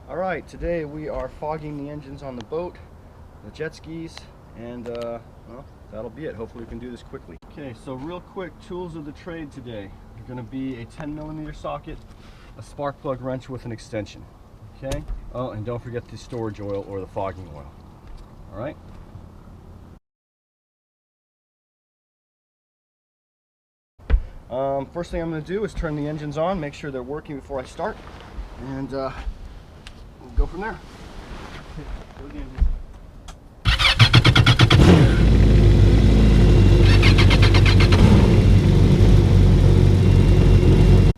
Alright, today we are fogging the engines on the boat, the jet skis, and well, that'll be it. Hopefully we can do this quickly. Okay, so real quick, tools of the trade today are going to be a 10mm socket, a spark plug wrench with an extension. Okay? Oh, and don't forget the storage oil or the fogging oil. Alright? First thing I'm going to do is turn the engines on, make sure they're working before I start, and we'll go from there. Go the engines.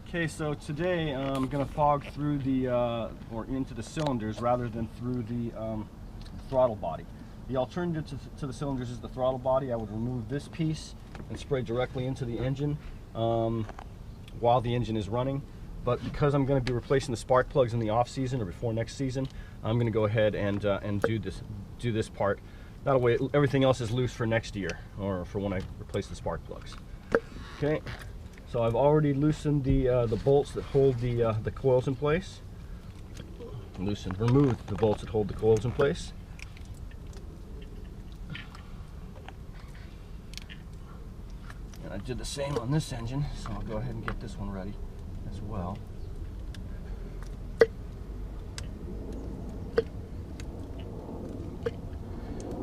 Okay, so today I'm going to fog through the, or into the cylinders rather than through the throttle body. The alternative to the cylinders is the throttle body. I would remove this piece and spray directly into the engine while the engine is running. But because I'm going to be replacing the spark plugs in the off season or before next season, I'm going to go ahead and do this part. That way everything else is loose for next year or for when I replace the spark plugs. Okay, so I've already loosened the bolts that hold the coils in place. Removed the bolts that hold the coils in place. And I did the same on this engine, so I'll go ahead and get this one ready as well.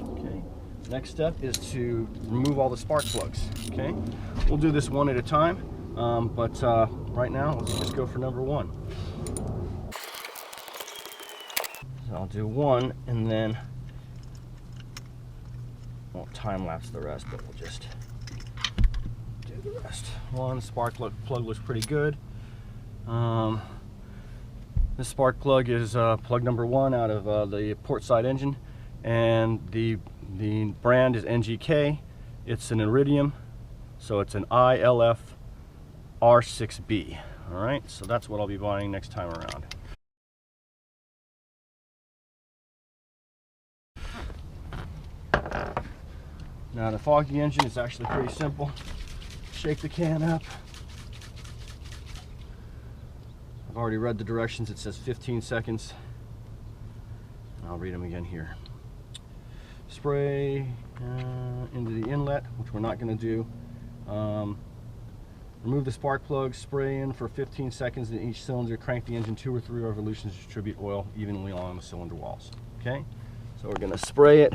Okay, next step is to remove all the spark plugs. Okay, we'll do this one at a time, but right now let's just go for number one. So I'll do one and then won't time lapse the rest, but we'll just do the rest. One spark plug looks pretty good. This spark plug is plug number one out of the port side engine, and the brand is NGK. It's an iridium, so it's an ILF R6B. All right, so that's what I'll be buying next time around. Now to fog the engine is actually pretty simple. Shake the can up. I've already read the directions. It says 15 seconds. I'll read them again here. Spray into the inlet, which we're not going to do. Remove the spark plug, spray in for 15 seconds in each cylinder, crank the engine 2 or 3 revolutions, distribute oil evenly along the cylinder walls. Okay, so we're going to spray it,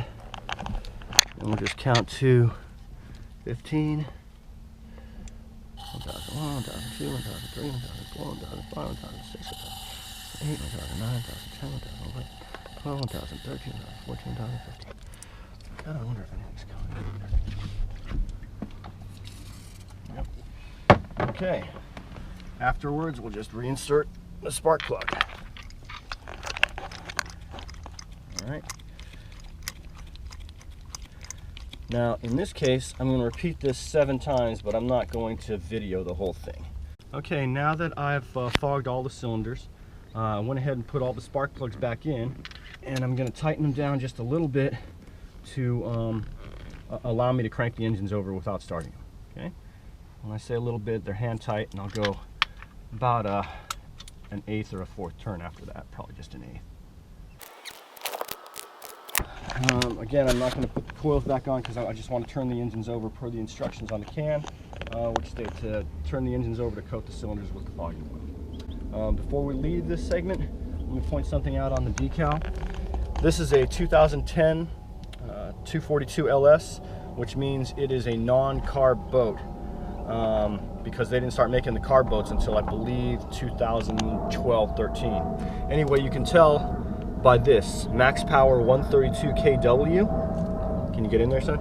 and we'll just count to 15. 1001, 1002, 1003, 1004, 1005, 1006, 1008, 1009, 1010, 1011, 12, 1013, 1014, 1015. God, I wonder if anything's coming. Yep. Okay. Afterwards, we'll just reinsert the spark plug. All right. Now, in this case, I'm going to repeat this 7 times, but I'm not going to video the whole thing. Okay, now that I've fogged all the cylinders, I went ahead and put all the spark plugs back in, and I'm going to tighten them down just a little bit to allow me to crank the engines over without starting them. Okay? When I say a little bit, they're hand tight, and I'll go about an 1/8 or a 4th turn after that, probably just an 1/8. Again, I'm not going to put the coils back on because I just want to turn the engines over per the instructions on the can, which state to turn the engines over to coat the cylinders with the fogging oil. Before we leave this segment, let me point something out on the decal. This is a 2010 242 LS, which means it is a non-carb boat, because they didn't start making the carb boats until I believe 2012-13. Anyway, you can tell by this max power 132 kW. Can you get in there, son?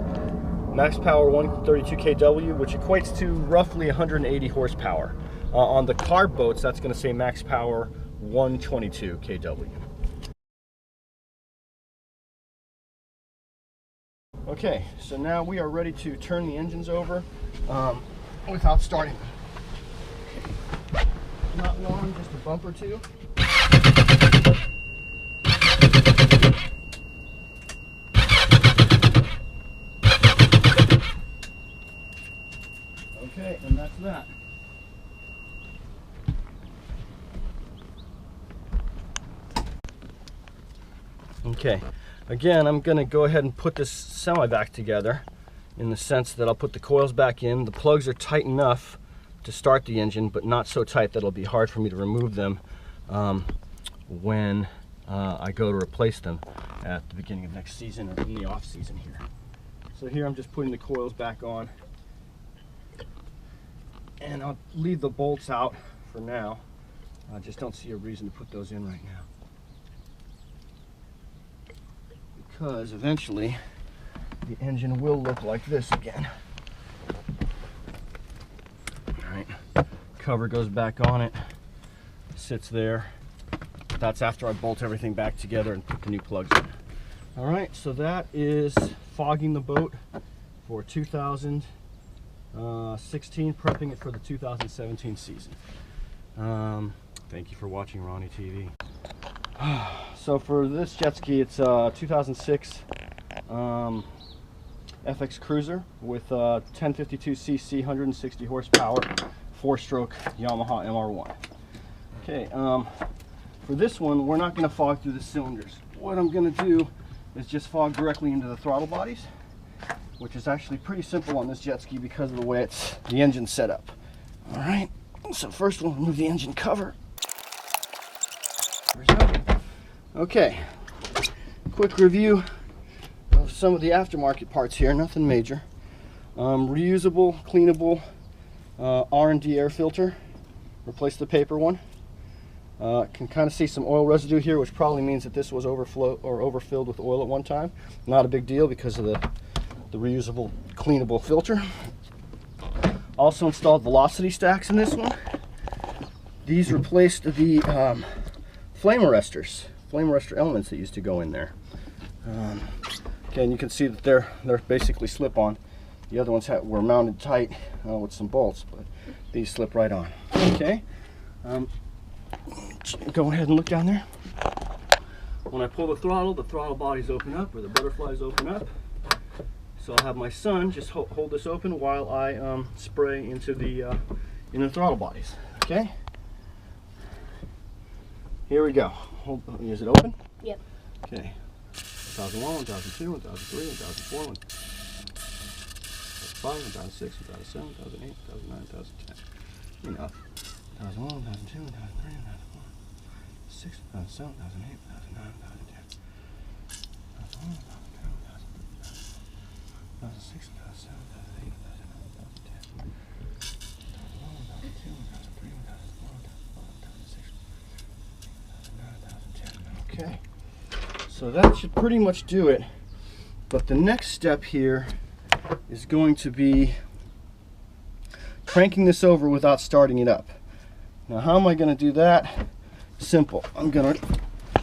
Max power 132 kW, which equates to roughly 180 horsepower. On the carb boats, that's going to say max power 122 kW. Okay, so now we are ready to turn the engines over without starting them. Not long, just a bump or two. Okay, and that's that. Okay, again, I'm going to go ahead and put this semi back together in the sense that I'll put the coils back in. The plugs are tight enough to start the engine, but not so tight that it'll be hard for me to remove them when I go to replace them at the beginning of next season or in the off season here. So here I'm just putting the coils back on, and I'll leave the bolts out for now. I just don't see a reason to put those in right now, because eventually the engine will look like this again. All right, cover goes back on it, sits there. That's after I bolt everything back together and put the new plugs in. All right, so that is fogging the boat for 2016, prepping it for the 2017 season. Thank you for watching Ronnie TV. So for this jet ski, it's a 2006 FX Cruiser with 1052cc, 160 horsepower, 4-stroke Yamaha MR1. Okay, for this one, we're not going to fog through the cylinders. What I'm going to do is just fog directly into the throttle bodies, which is actually pretty simple on this jet ski because of the way the engine's set up. All right, so first we'll remove the engine cover. Okay, quick review of some of the aftermarket parts here, nothing major. Reusable, cleanable R&D air filter, replace the paper one. Can kind of see some oil residue here, which probably means that this was overfilled with oil at one time. Not a big deal because of the reusable, cleanable filter. Also installed velocity stacks in this one. These replaced the flame arrestor elements that used to go in there. Again, you can see that they're basically slip-on. The other ones were mounted tight with some bolts, but these slip right on. Okay. Go ahead and look down there. When I pull the throttle bodies open up, or the butterflies open up. So I'll have my son just hold this open while I spray into the throttle bodies. Okay. Here we go. Is it open? Yep. Okay. 1001, 1002, 1003, 1004, 1005, 1006, 2007, 2008, 2009, 2010. Enough. 2001, 2002, 2003, 2004, 2006, 2007, 2008, 2009, 2010. 2006, 2007, 2008, 2009, 2010. Okay, so that should pretty much do it. But the next step here is going to be cranking this over without starting it up. Now, how am I going to do that? Simple. I'm going to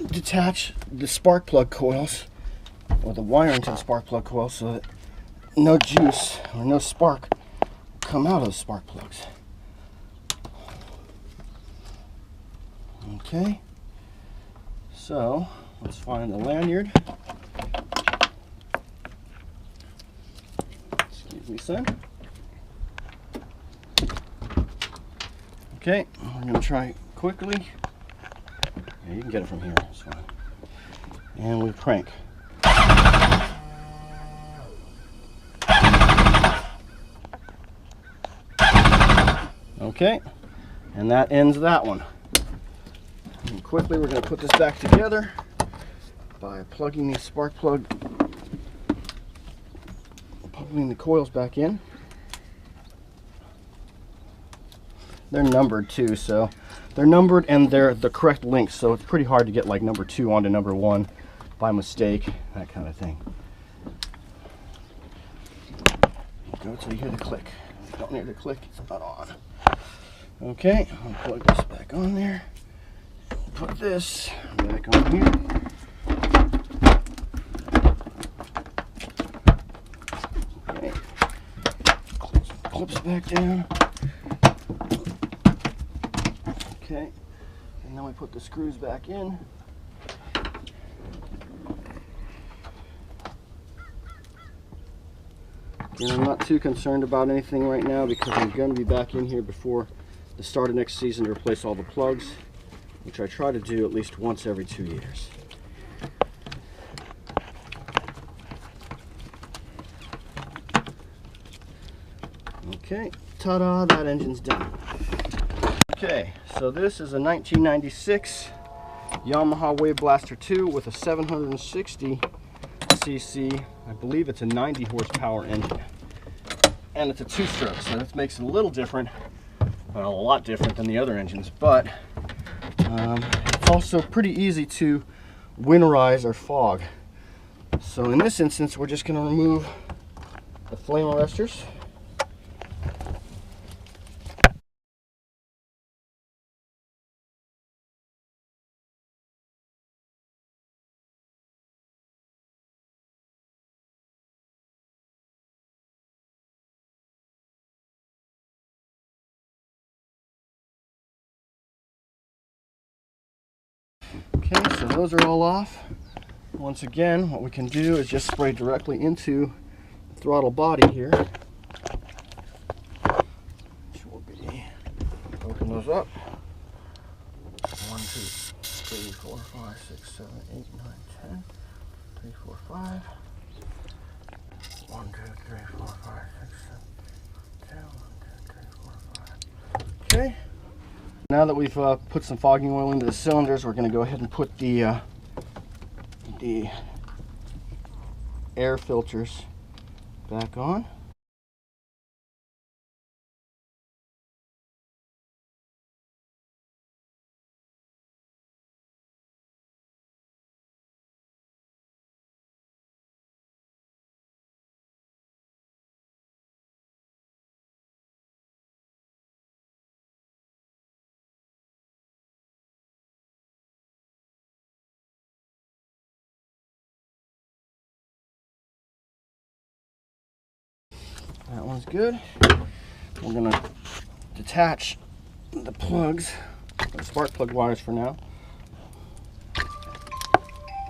detach the spark plug coils, or the wiring to the spark plug coils, so that no juice or no spark will come out of the spark plugs. Okay, so let's find the lanyard. Excuse me, son. Okay, we're going to try quickly. Yeah, you can get it from here. That's fine. And we crank. Okay, and that ends that one. And quickly, we're going to put this back together by plugging the spark plug, plugging the coils back in. They're numbered too, so they're numbered and they're the correct length, so it's pretty hard to get like number 2 onto number 1 by mistake, that kind of thing. Go till you hear the click. If you don't hear the click, it's not on. Okay, I'll plug this back on there. Put this back on here. Okay. Clips back down. Okay, and then we put the screws back in. And I'm not too concerned about anything right now because I'm going to be back in here before the start of next season to replace all the plugs, which I try to do at least once every 2 years. Okay, ta-da, that engine's done. Okay, so this is a 1996 Yamaha Wave Blaster 2 with a 760 cc, I believe it's a 90 horsepower engine. And it's a two-stroke, so this makes it a little different, well, a lot different than the other engines, but it's also pretty easy to winterize or fog. So in this instance, we're just going to remove the flame arresters. Okay, so those are all off. Once again, what we can do is just spray directly into the throttle body here. Which will be, open those up. 1, 2, 3, 4, 5, 6, 7, 8, 9, 10. 3, 4, 5. 1, 2, 3, 4, 5, 6, 7, 10. 1, 2, 3, 4, 5. Okay. Now that we've put some fogging oil into the cylinders, we're going to go ahead and put the air filters back on. That one's good. We're going to detach the plugs, the spark plug wires for now.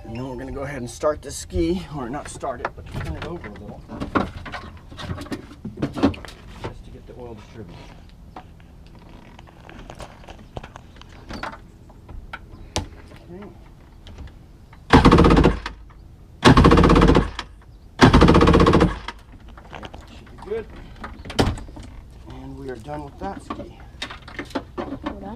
And then we're going to go ahead and start the ski, or not start it, but turn it over a little, just to get the oil distributed. Okay. Should be good. And we are done with that ski. We're done?